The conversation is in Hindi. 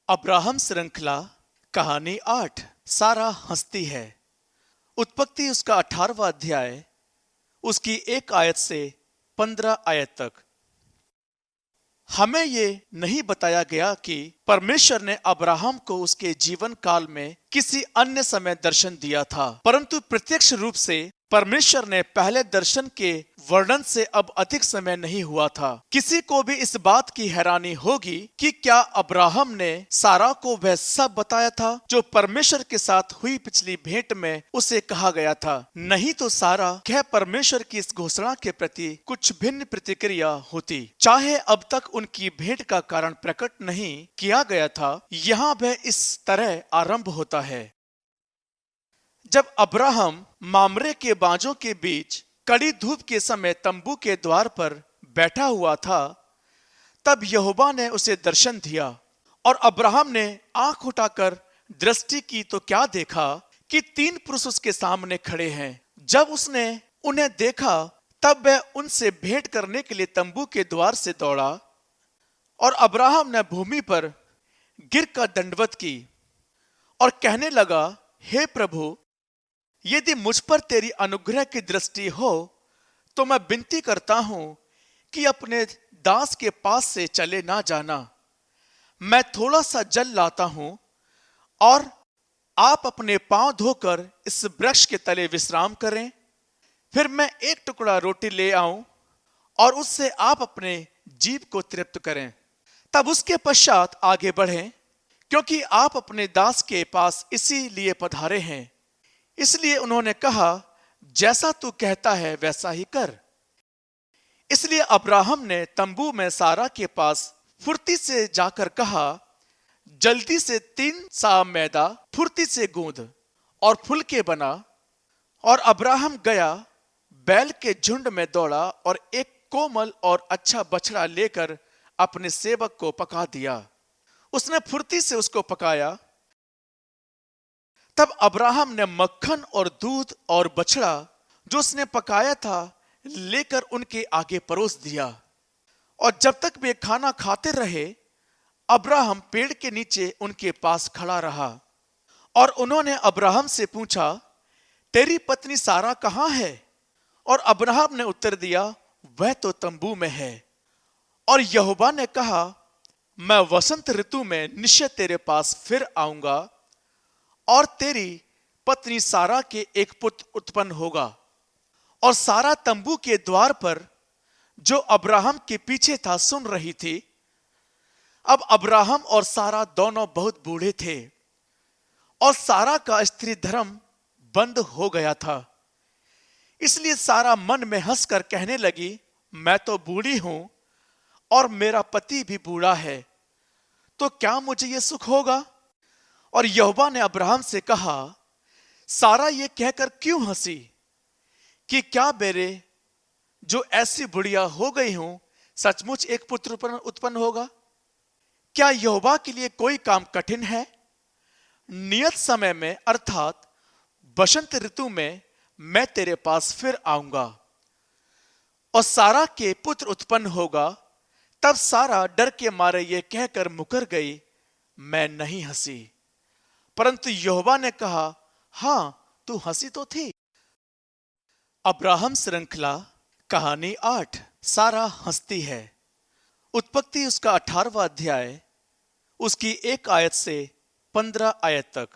अब्राहम श्रृंखला कहानी 8। सारा हंसती है। उत्पत्ति उसका 18वां अध्याय, उसकी 1 आयत से 15 आयत तक। हमें ये नहीं बताया गया कि परमेश्वर ने अब्राहम को उसके जीवन काल में किसी अन्य समय दर्शन दिया था, परंतु प्रत्यक्ष रूप से परमेश्वर ने पहले दर्शन के वर्णन से अब अधिक समय नहीं हुआ था। किसी को भी इस बात की हैरानी होगी कि क्या अब्राहम ने सारा को वह सब बताया था जो परमेश्वर के साथ हुई पिछली भेंट में उसे कहा गया था। नहीं तो सारा क्या परमेश्वर की इस घोषणा के प्रति कुछ भिन्न प्रतिक्रिया होती। चाहे अब तक उनकी भेंट का कारण प्रकट नहीं किया गया था, यहाँ वह इस तरह आरंभ होता है। जब अब्राहम मामरे के बांजों के बीच कड़ी धूप के समय तंबू के द्वार पर बैठा हुआ था, तब यहोवा ने उसे दर्शन दिया और अब्राहम ने आंख उठाकर दृष्टि की तो क्या देखा कि 3 पुरुष उसके सामने खड़े हैं। जब उसने उन्हें देखा तब वह उनसे भेंट करने के लिए तंबू के द्वार से दौड़ा और अब्राहम ने भूमि पर गिरकर दंडवत की और कहने लगा, हे प्रभु, यदि मुझ पर तेरी अनुग्रह की दृष्टि हो तो मैं विनती करता हूं कि अपने दास के पास से चले ना जाना। मैं थोड़ा सा जल लाता हूं और आप अपने पांव धोकर इस वृक्ष के तले विश्राम करें। फिर मैं एक टुकड़ा रोटी ले आऊं और उससे आप अपने जीभ को तृप्त करें। तब उसके पश्चात आगे बढ़ें, क्योंकि आप अपने दास के पास इसीलिए पधारे हैं। इसलिए उन्होंने कहा, जैसा तू कहता है वैसा ही कर। इसलिए अब्राहम ने तंबू में सारा के पास फुर्ती से जाकर कहा, जल्दी से 3 सा मैदा फुर्ती से गूंद और फुलके बना। और अब्राहम गया, बैल के झुंड में दौड़ा और एक कोमल और अच्छा बछड़ा लेकर अपने सेवक को पका दिया। उसने फुर्ती से उसको पकाया। तब अब्राहम ने मक्खन और दूध और बछड़ा जो उसने पकाया था लेकर उनके आगे परोस दिया। और जब तक वे खाना खाते रहे, अब्राहम पेड़ के नीचे उनके पास खड़ा रहा। और उन्होंने अब्राहम से पूछा, तेरी पत्नी सारा कहाँ है? और अब्राहम ने उत्तर दिया, वह तो तंबू में है। और यहोवा ने कहा, मैं वसंत ऋतु में निश्चय तेरे पास फिर आऊंगा और तेरी पत्नी सारा के एक पुत्र उत्पन्न होगा। और सारा तंबू के द्वार पर जो अब्राहम के पीछे था सुन रही थी। अब अब्राहम और सारा दोनों बहुत बूढ़े थे और सारा का स्त्री धर्म बंद हो गया था। इसलिए सारा मन में हंसकर कहने लगी, मैं तो बूढ़ी हूं और मेरा पति भी बूढ़ा है, तो क्या मुझे यह सुख होगा? और यहोवा ने अब्राहम से कहा, सारा ये कहकर क्यों हंसी कि क्या मेरे जो ऐसी बुढ़िया हो गई हूं सचमुच एक पुत्र उत्पन्न होगा? क्या यहोवा के लिए कोई काम कठिन है? नियत समय में अर्थात बसंत ऋतु में मैं तेरे पास फिर आऊंगा और सारा के पुत्र उत्पन्न होगा। तब सारा डर के मारे ये कहकर मुकर गई, मैं नहीं हंसी। परंतु यहोवा ने कहा, हां, तू हंसी तो थी। अब्राहम श्रृंखला कहानी 8। सारा हंसती है। उत्पत्ति उसका 18वां अध्याय, उसकी 1 आयत से 15 आयत तक।